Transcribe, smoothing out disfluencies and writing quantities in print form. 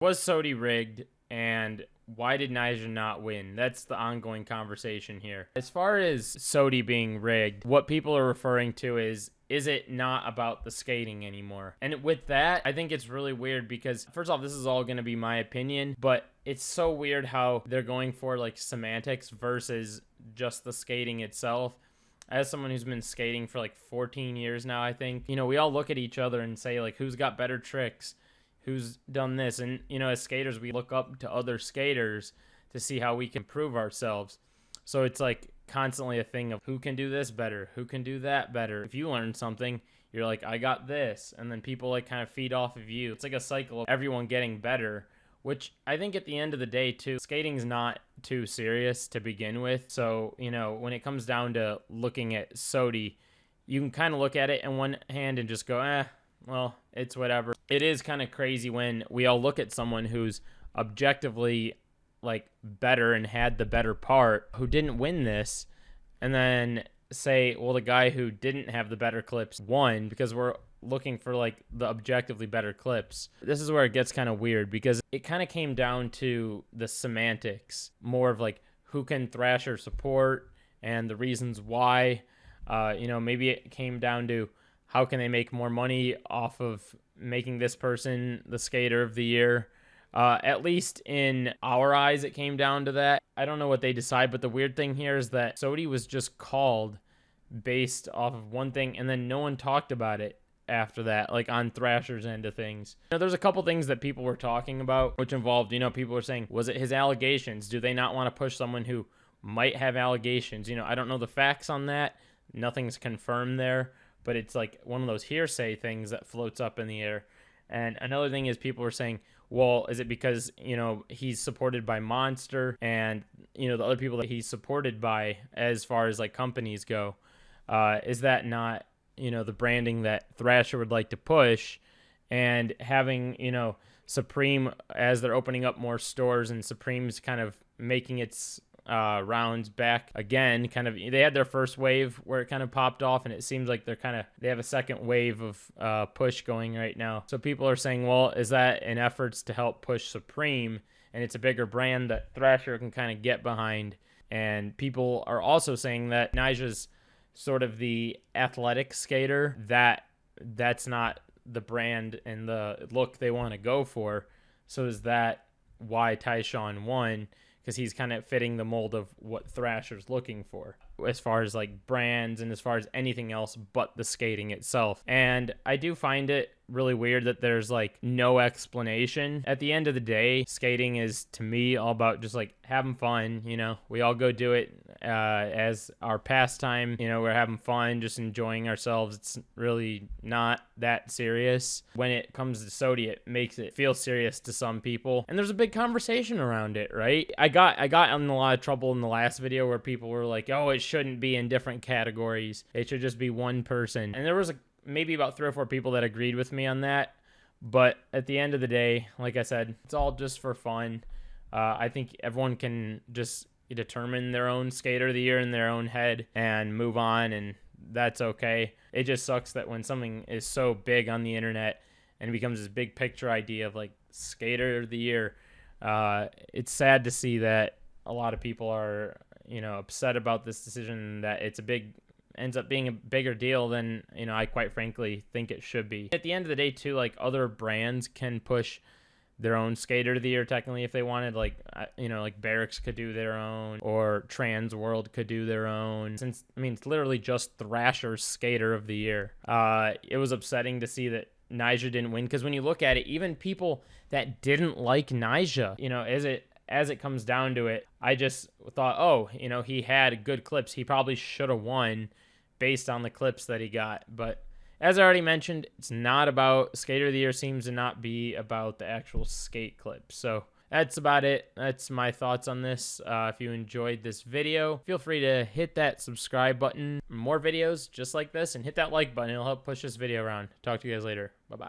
Was SOTY rigged, and why did Nyjah not win? That's the ongoing conversation here. As far as SOTY being rigged, what people are referring to is it not about the skating anymore? And with that, I think it's really weird because, first off, this is all going to be my opinion, but it's so weird how they're going for like semantics versus just the skating itself. As someone who's been skating for like 14 years now, I think, we all look at each other and say like, who's got better tricks? Who's done this? And, as skaters, we look up to other skaters to see how we can improve ourselves. So it's like constantly a thing of who can do this better? Who can do that better? If you learn something, you're like, I got this. And then people like kind of feed off of you. It's like a cycle of everyone getting better, which I think at the end of the day too, skating's not too serious to begin with. So, when it comes down to looking at SOTY, you can kind of look at it in one hand and just go, well, it's whatever. It is kind of crazy when we all look at someone who's objectively like better and had the better part who didn't win this and then say, well, the guy who didn't have the better clips won, because we're looking for like the objectively better clips. This is where it gets kind of weird because it kind of came down to the semantics, more of like who can Thrasher support and the reasons why. Maybe it came down to how can they make more money off of making this person the skater of the year? At least in our eyes, it came down to that. I don't know what they decide, but the weird thing here is that SOTY was just called based off of one thing, and then no one talked about it after that, like on Thrasher's end of things. There's a couple things that people were talking about, which involved, people were saying, was it his allegations? Do they not want to push someone who might have allegations? I don't know the facts on that. Nothing's confirmed there. But it's like one of those hearsay things that floats up in the air. And another thing is people were saying, well, is it because, he's supported by Monster and, the other people that he's supported by as far as like companies go? Is that not, the branding that Thrasher would like to push? And having, Supreme, as they're opening up more stores and Supreme's kind of making its rounds back again, they had their first wave where it kind of popped off, and it seems like they have a second wave of push going right now. So people are saying, well, is that in efforts to help push Supreme, and it's a bigger brand that Thrasher can kind of get behind? And people are also saying that Nyjah's sort of the athletic skater, that's not the brand and the look they want to go for. So is that why Tyshawn won? Because he's kind of fitting the mold of what Thrasher's looking for as far as like brands and as far as anything else but the skating itself. And I do find it really weird that there's like no explanation. At the end of the day, skating is, to me, all about just like having fun. We all go do it as our pastime. We're having fun, just enjoying ourselves. It's really not that serious. When it comes to SOTY, it makes it feel serious to some people, and there's a big conversation around it, right? I got in a lot of trouble in the last video where people were like, oh, it shouldn't be in different categories. It should just be one person. And there was maybe about 3 or 4 people that agreed with me on that. But at the end of the day, like I said, it's all just for fun. I think everyone can just determine their own skater of the year in their own head and move on, and that's okay. It just sucks that when something is so big on the internet and becomes this big picture idea of like skater of the year, it's sad to see that a lot of people are upset about this decision, that ends up being a bigger deal than I quite frankly think it should be. At the end of the day too, like other brands can push their own skater of the year technically if they wanted, like like Barracks could do their own, or Trans World could do their own, since it's literally just Thrasher's skater of the year. It was upsetting to see that Nyjah didn't win, because when you look at it, even people that didn't like Nyjah, as it comes down to it, I just thought, oh, he had good clips. He probably should have won based on the clips that he got. But as I already mentioned, it's not about Skater of the Year, seems to not be about the actual skate clips. So that's about it. That's my thoughts on this. If you enjoyed this video, feel free to hit that subscribe button for more videos just like this, and hit that like button. It'll help push this video around. Talk to you guys later. Bye-bye.